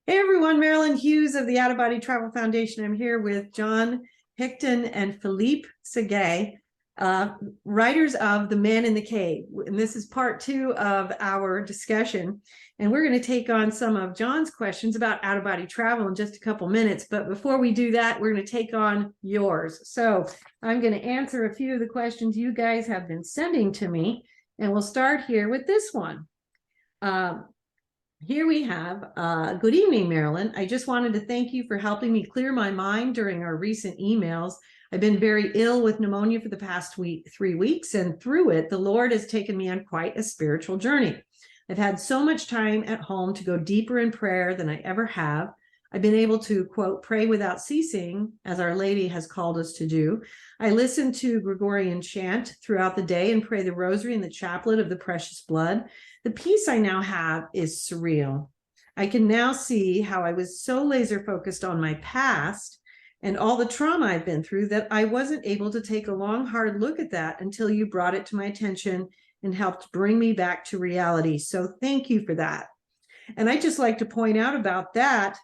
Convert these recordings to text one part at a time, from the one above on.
Hey everyone, Marilyn Hughes of the Out of Body Travel Foundation. I'm here with John Hickton and Philippe Segay, writers of The Man in the Cave. And this is part 2 of our discussion. And we're going to take on some of John's questions about out of body travel in just a couple minutes. But before we do that, we're going to take on yours. So I'm going to answer a few of the questions you guys have been sending to me. And we'll start here with this one. Here we have, good evening, Marilyn. I just wanted to thank you for helping me clear my mind during our recent emails. I've been very ill with pneumonia for the past 3 weeks, and through it, the Lord has taken me on quite a spiritual journey. I've had so much time at home to go deeper in prayer than I ever have. I've been able to, quote, pray without ceasing, as Our Lady has called us to do. I listen to Gregorian chant throughout the day and pray the rosary and the chaplet of the precious blood. The peace I now have is surreal. I can now see how I was so laser focused on my past and all the trauma I've been through that I wasn't able to take a long, hard look at that until you brought it to my attention and helped bring me back to reality. So thank you for that. And I just like to point out about that,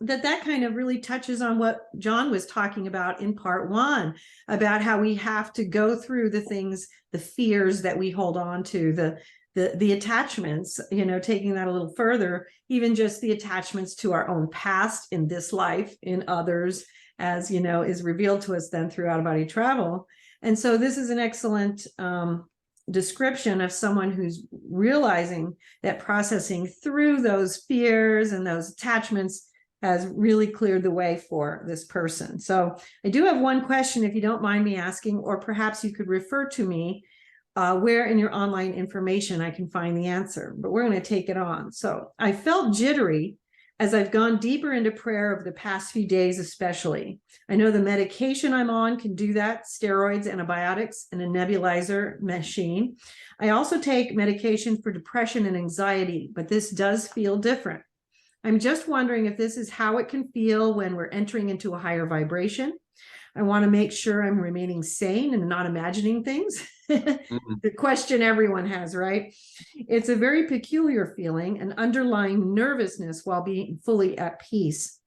that kind of really touches on what John was talking about in part 1, about how we have to go through the things, the fears that we hold on to, the attachments, taking that a little further, even just the attachments to our own past in this life, in others, as is revealed to us then through out-of-body travel. And so this is an excellent description of someone who's realizing that processing through those fears and those attachments has really cleared the way for this person. So I do have one question, if you don't mind me asking, or perhaps you could refer to me where in your online information I can find the answer, but we're going to take it on. So I felt jittery as I've gone deeper into prayer over the past few days, especially. I know the medication I'm on can do that, steroids, antibiotics, and a nebulizer machine. I also take medication for depression and anxiety, but this does feel different. I'm just wondering if this is how it can feel when we're entering into a higher vibration. I want to make sure I'm remaining sane and not imagining things. The question everyone has, right? It's a very peculiar feeling, an underlying nervousness while being fully at peace.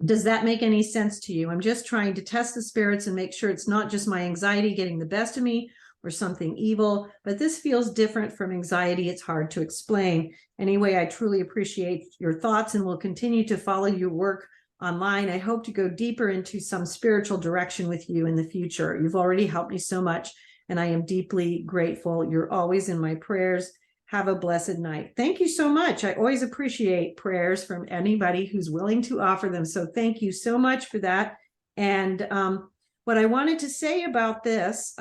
Does that make any sense to you? I'm just trying to test the spirits and make sure it's not just my anxiety getting the best of me or something evil, but this feels different from anxiety. It's hard to explain. Anyway, I truly appreciate your thoughts and will continue to follow your work online. I hope to go deeper into some spiritual direction with you in the future. You've already helped me so much, and I am deeply grateful. You're always in my prayers. Have a blessed night. Thank you so much. I always appreciate prayers from anybody who's willing to offer them. So thank you so much for that. And what I wanted to say about this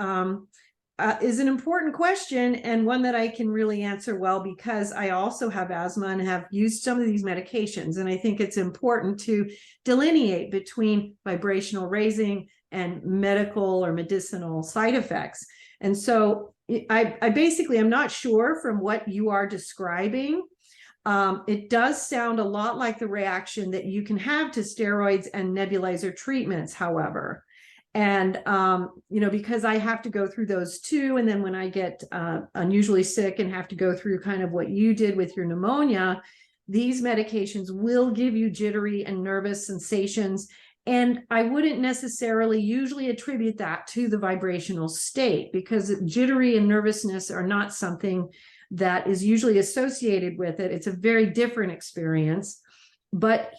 is an important question, and one that I can really answer well, because I also have asthma and have used some of these medications. And I think it's important to delineate between vibrational raising and medical or medicinal side effects. And so I basically, I'm not sure from what you are describing. It does sound a lot like the reaction that you can have to steroids and nebulizer treatments, however. And, because I have to go through those too. And then when I get unusually sick and have to go through kind of what you did with your pneumonia, these medications will give you jittery and nervous sensations. And I wouldn't necessarily usually attribute that to the vibrational state, because jittery and nervousness are not something that is usually associated with it. It's a very different experience. But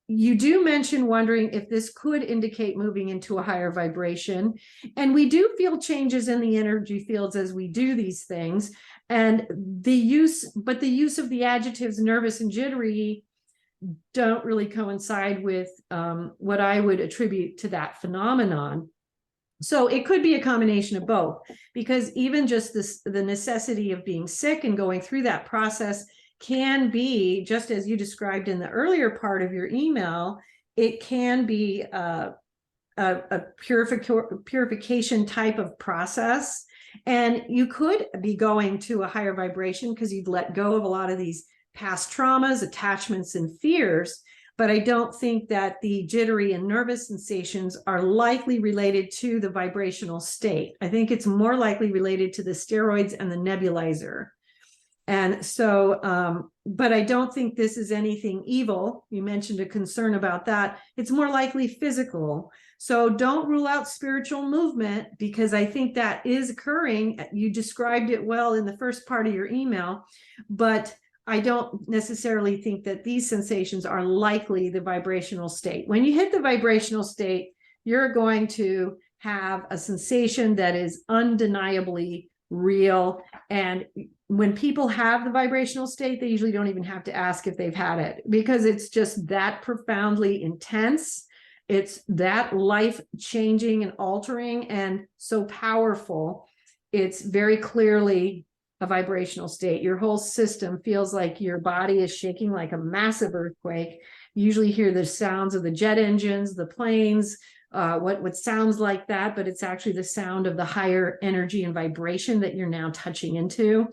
you do mention wondering if this could indicate moving into a higher vibration. And we do feel changes in the energy fields as we do these things. And the use of the adjectives nervous and jittery don't really coincide with what I would attribute to that phenomenon. So it could be a combination of both, because even just the necessity of being sick and going through that process can be, just as you described in the earlier part of your email, it can be a purification type of process. And you could be going to a higher vibration because you've let go of a lot of these past traumas, attachments, and fears. But I don't think that the jittery and nervous sensations are likely related to the vibrational state. I think it's more likely related to the steroids and the nebulizer. And so, but I don't think this is anything evil. You mentioned a concern about that. It's more likely physical. So don't rule out spiritual movement, because I think that is occurring. You described it well in the first part of your email, but I don't necessarily think that these sensations are likely the vibrational state. When you hit the vibrational state, you're going to have a sensation that is undeniably real. And when people have the vibrational state, they usually don't even have to ask if they've had it, because it's just that profoundly intense. It's that life-changing and altering and so powerful. It's very clearly a vibrational state. Your whole system feels like your body is shaking like a massive earthquake. You usually hear the sounds of the jet engines, the planes, what sounds like that, but it's actually the sound of the higher energy and vibration that you're now touching into.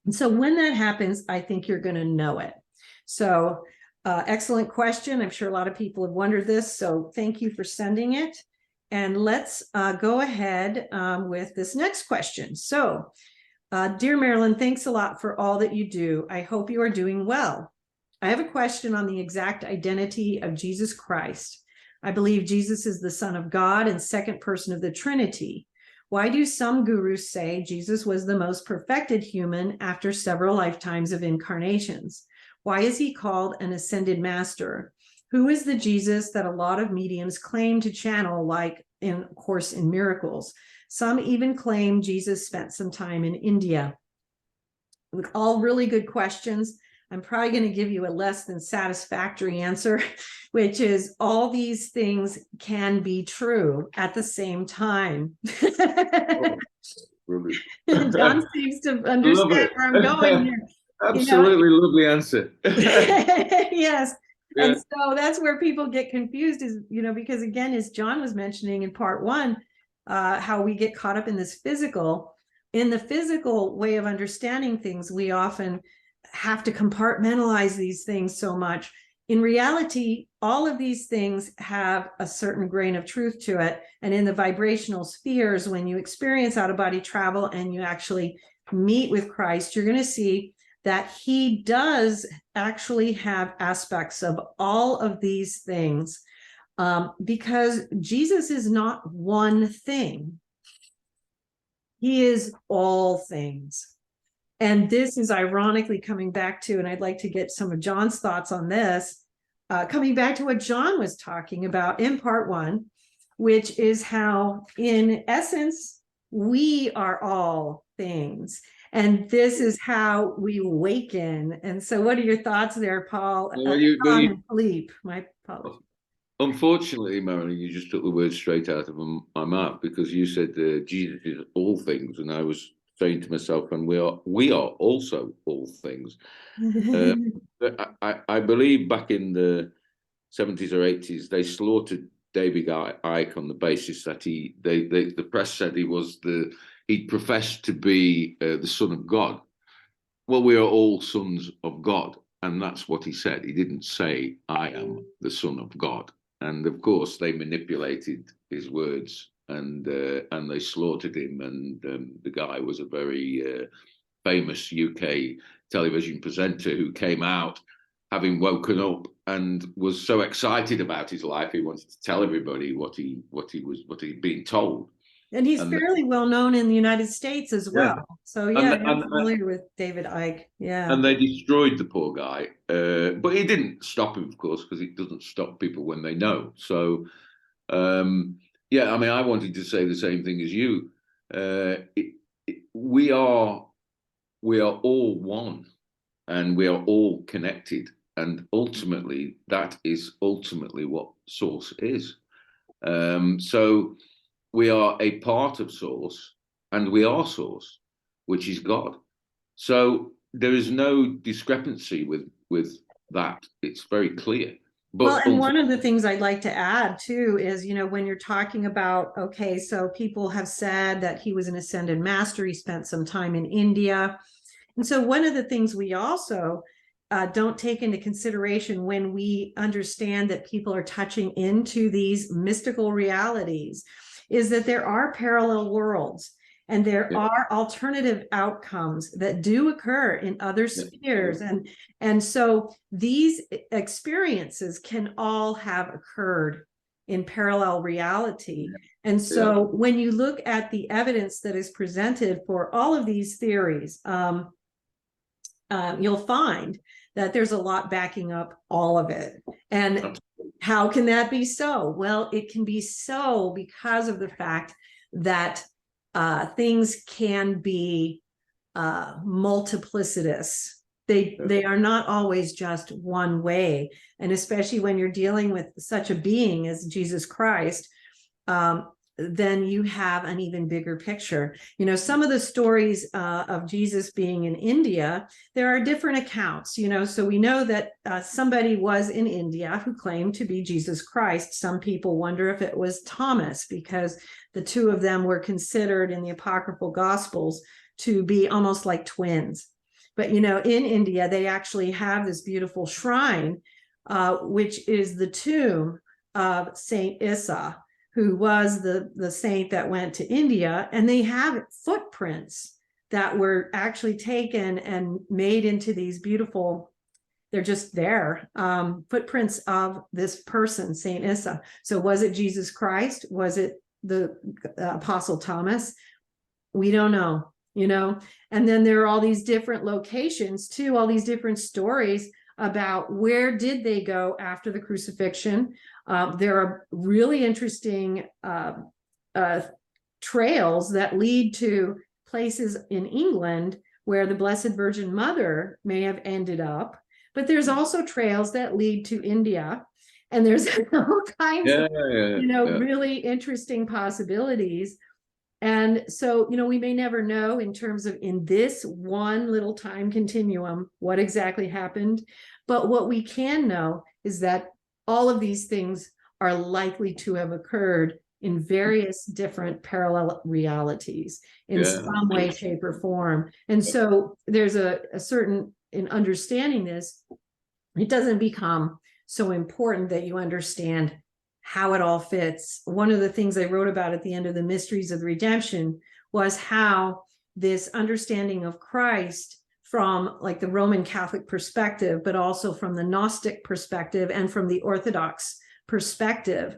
And so when that happens, I think you're going to know it. So excellent question. I'm sure a lot of people have wondered this. So thank you for sending it. And let's go ahead with this next question. So, dear Marilyn, thanks a lot for all that you do. I hope you are doing well. I have a question on the exact identity of Jesus Christ. I believe Jesus is the Son of God and second person of the Trinity. Why do some gurus say Jesus was the most perfected human after several lifetimes of incarnations? Why is he called an ascended master? Who is the Jesus that a lot of mediums claim to channel, like in Course in Miracles? Some even claim Jesus spent some time in India. With all really good questions, I'm probably going to give you a less than satisfactory answer, which is all these things can be true at the same time. Oh, John seems to understand where I'm going here. Absolutely lovely answer. Yes. Yeah. And so that's where people get confused is, because again, as John was mentioning in part one, how we get caught up in this in the physical way of understanding things, we often have to compartmentalize these things so much. In reality, all of these things have a certain grain of truth to it. And in the vibrational spheres, when you experience out-of-body travel and you actually meet with Christ, you're going to see that he does actually have aspects of all of these things, because Jesus is not one thing. He is all things. And this is ironically coming back to, and I'd like to get some of John's thoughts on this, coming back to what John was talking about in part one, which is how, in essence, we are all things. And this is how we awaken. And so what are your thoughts there, Paul? Philippe, my apologies. Unfortunately, Marilyn, you just took the words straight out of my mouth, because you said Jesus is all things, and I was saying to myself, and we are also all things. But I believe back in the 70s or 80s, they slaughtered David Icke on the basis that the press said he professed to be the Son of God. Well, we are all sons of God, and that's what he said. He didn't say, I am the Son of God. And of course, they manipulated his words, and they slaughtered him. And the guy was a very famous UK television presenter who came out having woken up and was so excited about his life, he wanted to tell everybody what he'd been told. And he's fairly well known in the United States as well. Yeah. So yeah, I'm familiar with David Icke. Yeah. And they destroyed the poor guy, but it didn't stop him, of course, because it doesn't stop people when they know. So yeah, I mean, I wanted to say the same thing as you. We are all one, and we are all connected, and ultimately that is ultimately what Source is. So we are a part of Source, and we are Source, which is God. So there is no discrepancy with that. It's very clear. But well, and one of the things I'd like to add too is, when you're talking about, okay, so people have said that he was an ascended master, he spent some time in India. And so one of the things we also don't take into consideration when we understand that people are touching into these mystical realities is that there are parallel worlds. And there Yeah. are alternative outcomes that do occur in other spheres. And so these experiences can all have occurred in parallel reality. And so when you look at the evidence that is presented for all of these theories, you'll find that there's a lot backing up all of it. And how can that be so? Well, it can be so because of the fact that things can be multiplicitous. They are not always just one way. And especially when you're dealing with such a being as Jesus Christ, then you have an even bigger picture. You know, some of the stories of Jesus being in India, there are different accounts, you know, so we know that somebody was in India who claimed to be Jesus Christ. Some people wonder if it was Thomas, because the two of them were considered in the apocryphal gospels to be almost like twins. But, you know, in India, they actually have this beautiful shrine, which is the tomb of Saint Issa, who was the saint that went to India, and they have footprints that were actually taken and made into these beautiful, they're just there, footprints of this person, Saint Issa. So was it Jesus Christ? Was it the Apostle Thomas? We don't know, you know? And then there are all these different locations too, all these different stories about where did they go after the crucifixion. There are really interesting trails that lead to places in England where the Blessed Virgin Mother may have ended up, but there's also trails that lead to India, and there's all kinds of, you know, really interesting possibilities. And so, you know, we may never know in terms of in this one little time continuum what exactly happened, but what we can know is that all of these things are likely to have occurred in various different parallel realities in some way, shape, or form. And so there's a certain, in understanding this, it doesn't become so important that you understand how it all fits. One of the things I wrote about at the end of the Mysteries of the Redemption was how this understanding of Christ from like the Roman Catholic perspective, but also from the Gnostic perspective and from the Orthodox perspective,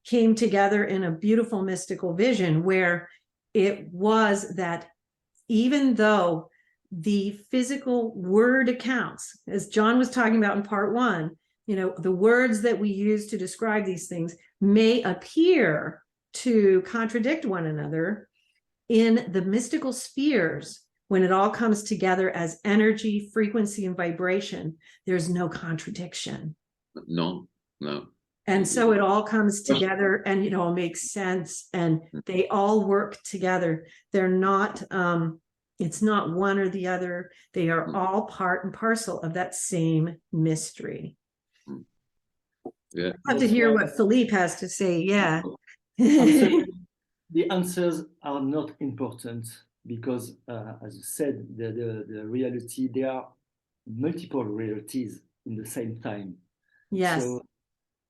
came together in a beautiful mystical vision where it was that even though the physical word accounts, as John was talking about in part one, you know, the words that we use to describe these things may appear to contradict one another, in the mystical spheres, when it all comes together as energy, frequency, and vibration, there's no contradiction. No. And so it all comes together and, you know, makes sense, and they all work together. They're not, it's not one or the other. They are all part and parcel of that same mystery. Yeah. I'd love to hear what Philippe has to say. Yeah. The answers are not important because, as you said, the reality, there are multiple realities in the same time. Yes. So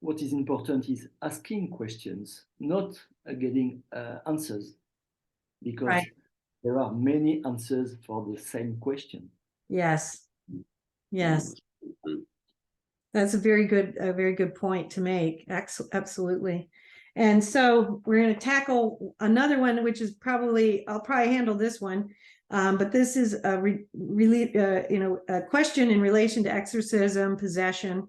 what is important is asking questions, not getting answers, because there are many answers for the same question. Yes. Yes. That's a very good point to make. Absolutely. And so we're going to tackle another one, which is probably, I'll probably handle this one. But this is a really, a question in relation to exorcism, possession,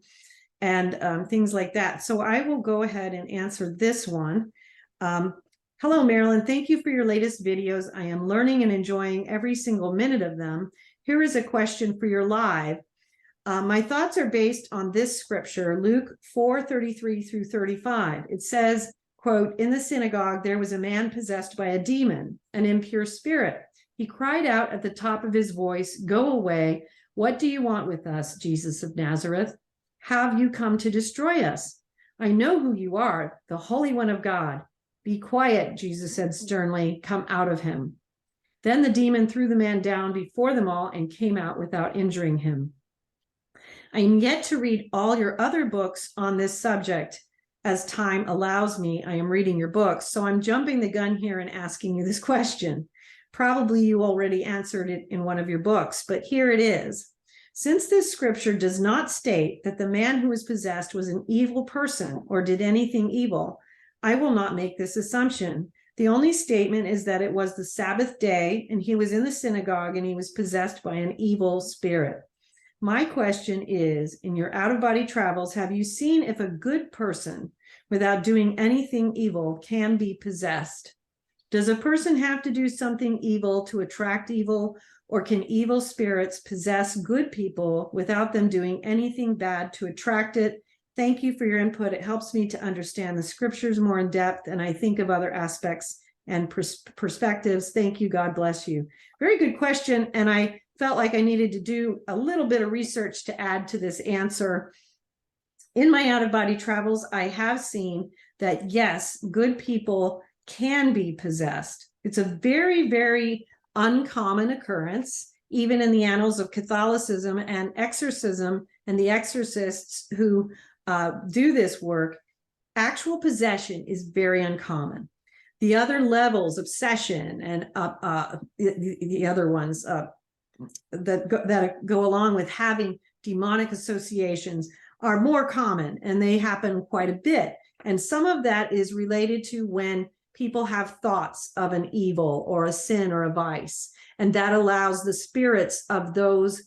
and things like that. So I will go ahead and answer this one. Hello, Marilyn. Thank you for your latest videos. I am learning and enjoying every single minute of them. Here is a question for your live. My thoughts are based on this scripture, Luke 4:33 through 35. It says, quote, "In the synagogue, there was a man possessed by a demon, an impure spirit. He cried out at the top of his voice, 'Go away. What do you want with us, Jesus of Nazareth? Have you come to destroy us? I know who you are, the Holy One of God.' 'Be quiet,' Jesus said sternly. 'Come out of him.' Then the demon threw the man down before them all and came out without injuring him. I am yet to read all your other books on this subject. As time allows me, I am reading your books, so I'm jumping the gun here and asking you this question. Probably you already answered it in one of your books, but here it is. Since this scripture does not state that the man who was possessed was an evil person or did anything evil, I will not make this assumption. The only statement is that it was the Sabbath day and he was in the synagogue and he was possessed by an evil spirit. My question is, in your out-of-body travels, have you seen if a good person, without doing anything evil, can be possessed? Does a person have to do something evil to attract evil, or can evil spirits possess good people without them doing anything bad to attract it? Thank you for your input. It helps me to understand the scriptures more in depth, and I think of other aspects and perspectives. Thank you. God bless you. Very good question. And I felt like I needed to do a little bit of research to add to this answer. In my out-of-body travels, I have seen that, yes, good people can be possessed. It's a very, very uncommon occurrence, even in the annals of Catholicism and exorcism, and the exorcists who do this work. Actual possession is very uncommon. The other levels, obsession, and the other ones that go along with having demonic associations are more common, and they happen quite a bit. And some of that is related to when people have thoughts of an evil or a sin or a vice, and that allows the spirits of those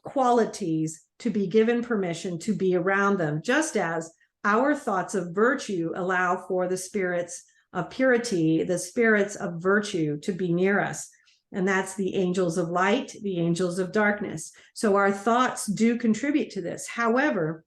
qualities to be given permission to be around them, just as our thoughts of virtue allow for the spirits of purity, the spirits of virtue to be near us. And that's the angels of light, the angels of darkness. So our thoughts do contribute to this. However,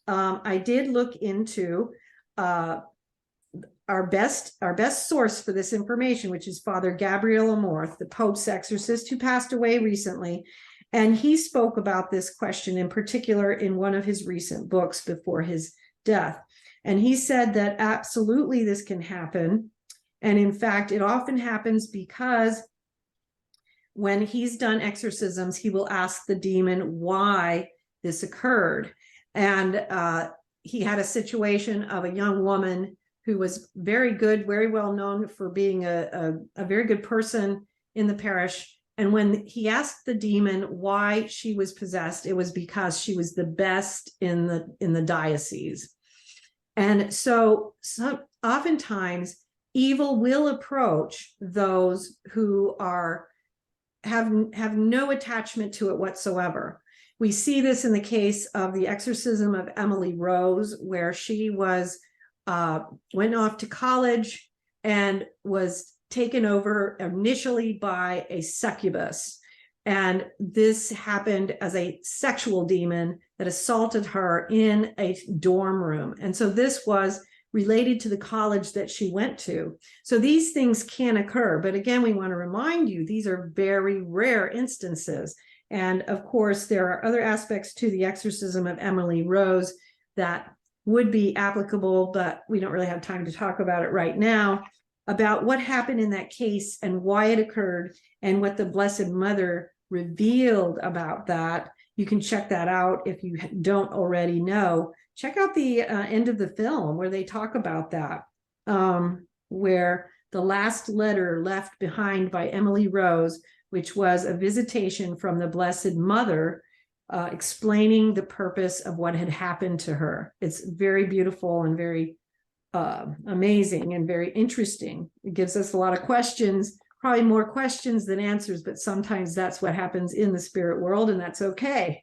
I did look into our best source for this information, which is Father Gabriel Amorth, the Pope's exorcist who passed away recently. And he spoke about this question in particular in one of his recent books before his death. And he said that absolutely this can happen. And in fact, it often happens because when he's done exorcisms, he will ask the demon why this occurred. And he had a situation of a young woman who was very good, very well known for being a very good person in the parish. And when he asked the demon why she was possessed, it was because she was the best in the diocese. And so oftentimes evil will approach those who have no attachment to it whatsoever. We see this in the case of the exorcism of Emily Rose, where she went off to college and was taken over initially by a succubus. And this happened as a sexual demon that assaulted her in a dorm room. And so this was related to the college that she went to. So these things can occur. But again, we want to remind you, these are very rare instances. And of course, there are other aspects to the exorcism of Emily Rose that would be applicable, but we don't really have time to talk about it right now, about what happened in that case and why it occurred and what the Blessed Mother revealed about that. You can check that out if you don't already know. Check out the end of the film where they talk about that, where the last letter left behind by Emily Rose, which was a visitation from the Blessed Mother, explaining the purpose of what had happened to her. It's very beautiful and very amazing and very interesting. It gives us a lot of questions, probably more questions than answers, but sometimes that's what happens in the spirit world, and that's okay.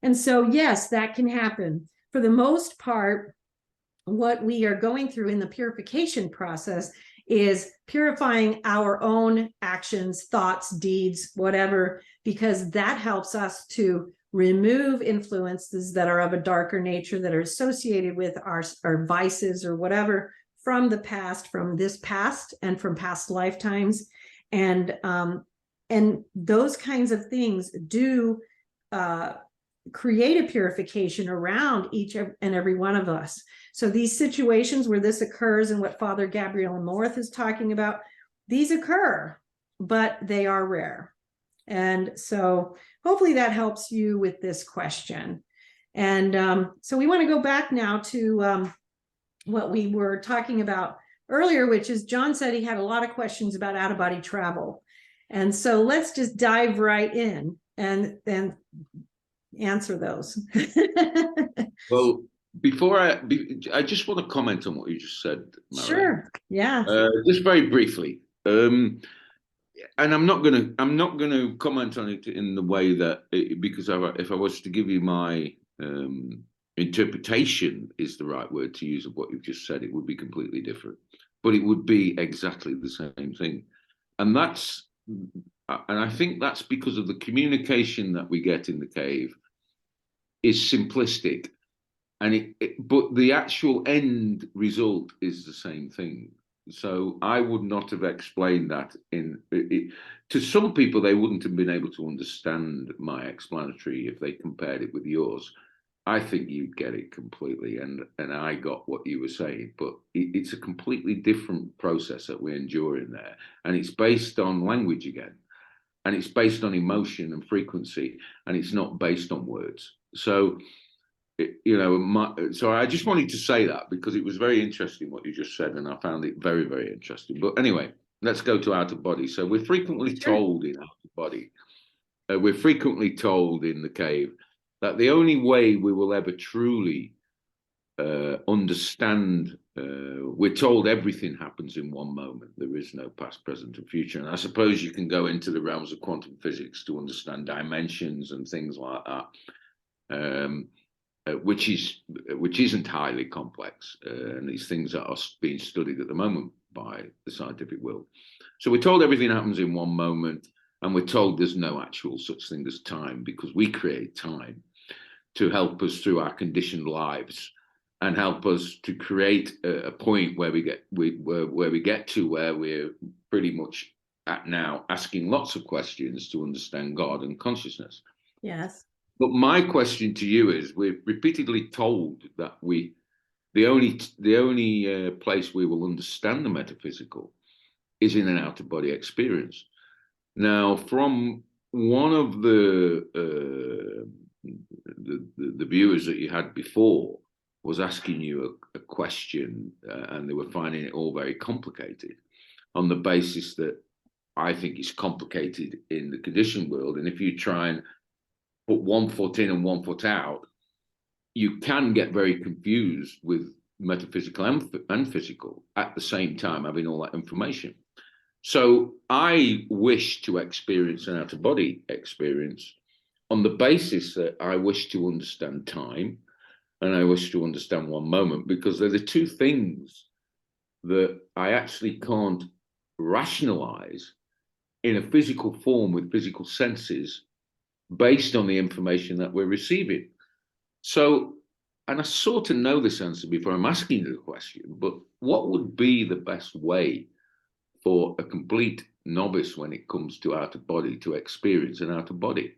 And so, yes, that can happen. For the most part, what we are going through in the purification process is purifying our own actions, thoughts, deeds, whatever, because that helps us to remove influences that are of a darker nature, that are associated with our vices or whatever from the past, from this past and from past lifetimes. And those kinds of things do create a purification around each and every one of us. So these situations where this occurs and what Father Gabriel Amorth is talking about, these occur, but they are rare. And so hopefully that helps you with this question. And so we want to go back now to what we were talking about earlier, which is John said he had a lot of questions about out-of-body travel. And so let's just dive right in and answer those. Well, I just want to comment on what you just said, Mary. Sure. Yeah. Just very briefly. And I'm not gonna comment on it in the way that because if I was to give you my interpretation is the right word to use of what you've just said, it would be completely different, but it would be exactly the same thing, and I think that's because of the communication that we get in the cave is simplistic, and but the actual end result is the same thing. So I would not have explained that to some people. They wouldn't have been able to understand my explanatory if they compared it with yours. I think you'd get it completely, and I got what you were saying, but it's a completely different process that we're enduring there, and it's based on language again, and it's based on emotion and frequency, and it's not based on words. So, so I just wanted to say that because it was very interesting what you just said, and I found it very, very interesting. But anyway, let's go to out of body. So we're frequently told in out of body, we're frequently told in the cave that the only way we will ever truly understand, we're told everything happens in one moment. There is no past, present, and future. And I suppose you can go into the realms of quantum physics to understand dimensions and things like that. Which isn't highly complex, and these things are being studied at the moment by the scientific world. So we're told everything happens in one moment, and we're told there's no actual such thing as time because we create time to help us through our conditioned lives and help us to create a point where we get to where we're pretty much at now asking lots of questions to understand God and consciousness. Yes. But my question to you is: we're repeatedly told that the only place we will understand the metaphysical is in an out-of-body experience. Now, from one of the viewers that you had before was asking you a question, and they were finding it all very complicated on the basis that I think it's complicated in the conditioned world, and if you try and put one foot in and one foot out, you can get very confused with metaphysical and physical at the same time, having all that information. So I wish to experience an out-of-body experience on the basis that I wish to understand time and I wish to understand one moment, because they're the two things that I actually can't rationalize in a physical form with physical senses based on the information that we're receiving. So, and I sort of know this answer before I'm asking you the question, but what would be the best way for a complete novice when it comes to out of body to experience an out of body?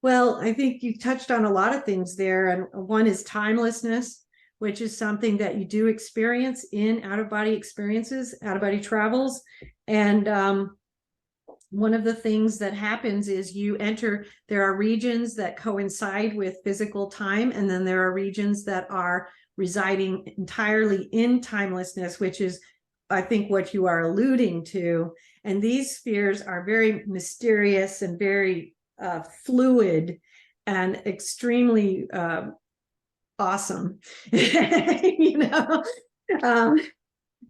Well, I think you touched on a lot of things there. And one is timelessness, which is something that you do experience in out-of-body experiences, out-of-body travels. And one of the things that happens is there are regions that coincide with physical time, and then there are regions that are residing entirely in timelessness, which is, I think, what you are alluding to. And these spheres are very mysterious and very fluid and extremely awesome.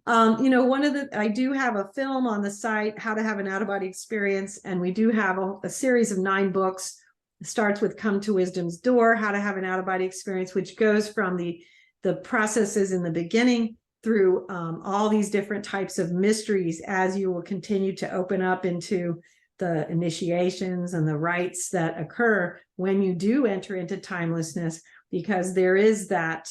I do have a film on the site, How to Have an Out-of-Body Experience, and we do have a series of 9 books. It starts with Come to Wisdom's Door, How to Have an Out-of-Body Experience, which goes from the processes in the beginning through all these different types of mysteries as you will continue to open up into the initiations and the rites that occur when you do enter into timelessness, because there is that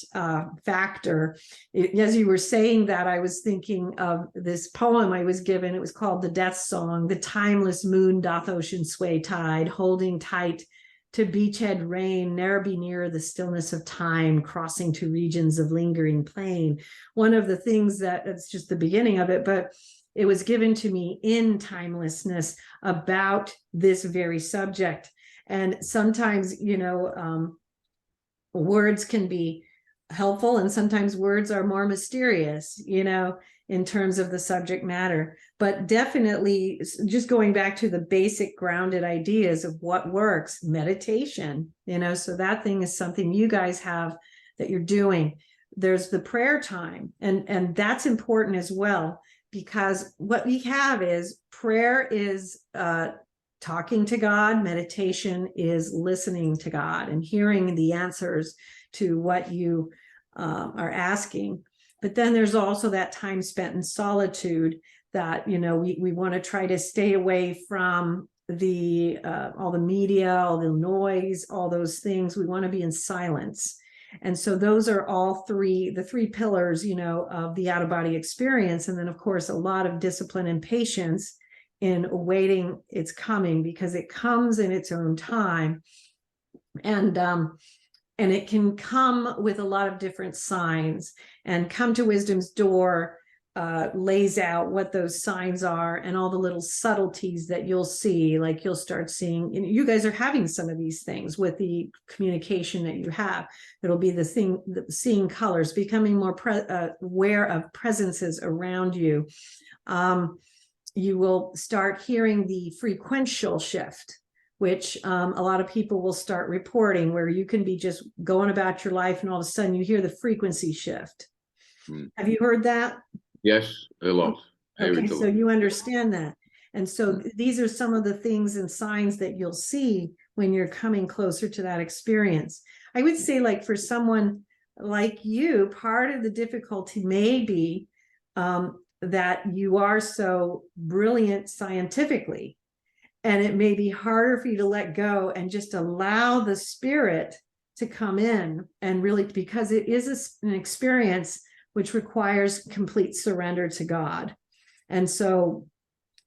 factor. As you were saying that, I was thinking of this poem I was given. It was called The Death Song. The timeless moon doth ocean sway tide, holding tight to beachhead rain, ne'er be near the stillness of time, crossing to regions of lingering plain. One of the things it's just the beginning of it, but it was given to me in timelessness about this very subject. And sometimes, words can be helpful, and sometimes words are more mysterious, in terms of the subject matter. But definitely, just going back to the basic grounded ideas of what works, meditation, so that thing is something you guys have that you're doing. There's the prayer time, and that's important as well, because what we have is prayer is talking to God, meditation is listening to God and hearing the answers to what you are asking. But then there's also that time spent in solitude that, we want to try to stay away from the all the media, all the noise, all those things. We want to be in silence. And so those are all the three pillars, of the out-of-body experience. And then, of course, a lot of discipline and patience in awaiting its coming, because it comes in its own time. And it can come with a lot of different signs. And Come to Wisdom's Door lays out what those signs are and all the little subtleties that you'll see. Like you'll start seeing, you guys are having some of these things with the communication that you have. It'll be seeing colors, becoming more aware of presences around you. You will start hearing the frequential shift, which a lot of people will start reporting, where you can be just going about your life and all of a sudden you hear the frequency shift. Have you heard that? Yes, a lot. Okay, so you understand that. And so these are some of the things and signs that you'll see when you're coming closer to that experience. I would say, like, for someone like you, part of the difficulty may be that you are so brilliant scientifically, and it may be harder for you to let go and just allow the spirit to come in, and really, because it is an experience which requires complete surrender to God. And so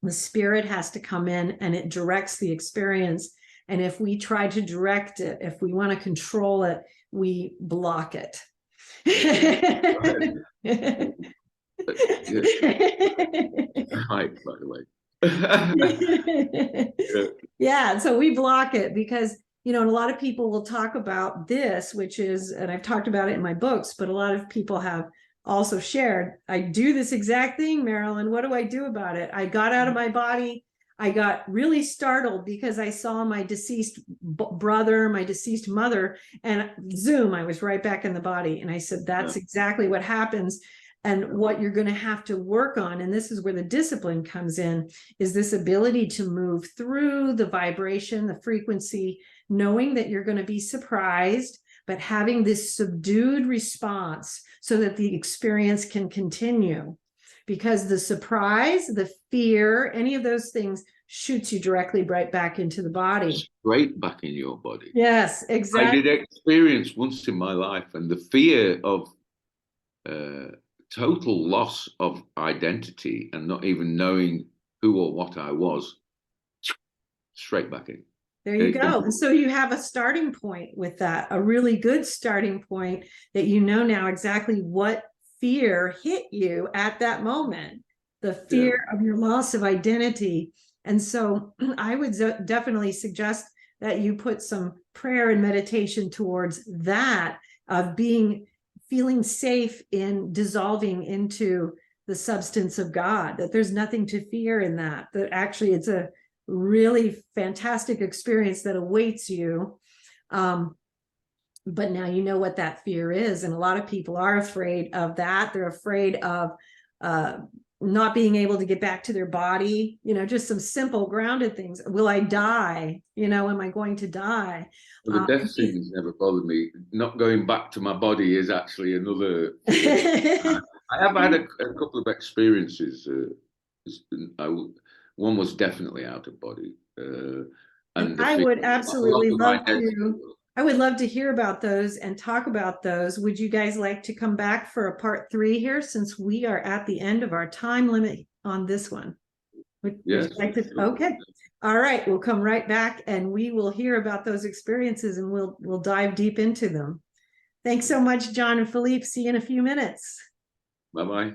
the spirit has to come in and it directs the experience. And if we try to direct it, if we want to control it, we block it. Hi, by the way. Yeah, so we block it because, and a lot of people will talk about this, which is, and I've talked about it in my books, but a lot of people have also shared, I do this exact thing, Marilyn. What do I do about it? I got out of my body. I got really startled because I saw my deceased brother, my deceased mother, and zoom, I was right back in the body. And I said, that's exactly what happens. And what you're going to have to work on, and this is where the discipline comes in, is this ability to move through the vibration, the frequency, knowing that you're going to be surprised, but having this subdued response so that the experience can continue. Because the surprise, the fear, any of those things shoots you directly right back into the body. Straight back in your body. Yes, exactly. I did experience once in my life, and the fear of total loss of identity and not even knowing who or what I was, straight back in. There you go. And so you have a starting point with that, a really good starting point that you know now exactly what fear hit you at that moment, the fear of your loss of identity. And so I would definitely suggest that you put some prayer and meditation towards that, of feeling safe in dissolving into the substance of God, that there's nothing to fear in that actually it's a really fantastic experience that awaits you. But now you know what that fear is. And a lot of people are afraid of that. They're afraid of not being able to get back to their body, just some simple grounded things. Will I die? Am I going to die? Well, the death thing has never bothered me. Not going back to my body is actually another. I have had a couple of experiences. One was definitely out of body. And I would absolutely love to. I would love to hear about those and talk about those. Would you guys like to come back for a part 3 here, since we are at the end of our time limit on this one? Would you like to? Okay. All right. We'll come right back and we will hear about those experiences and we'll dive deep into them. Thanks so much, John and Philippe. See you in a few minutes. Bye-bye.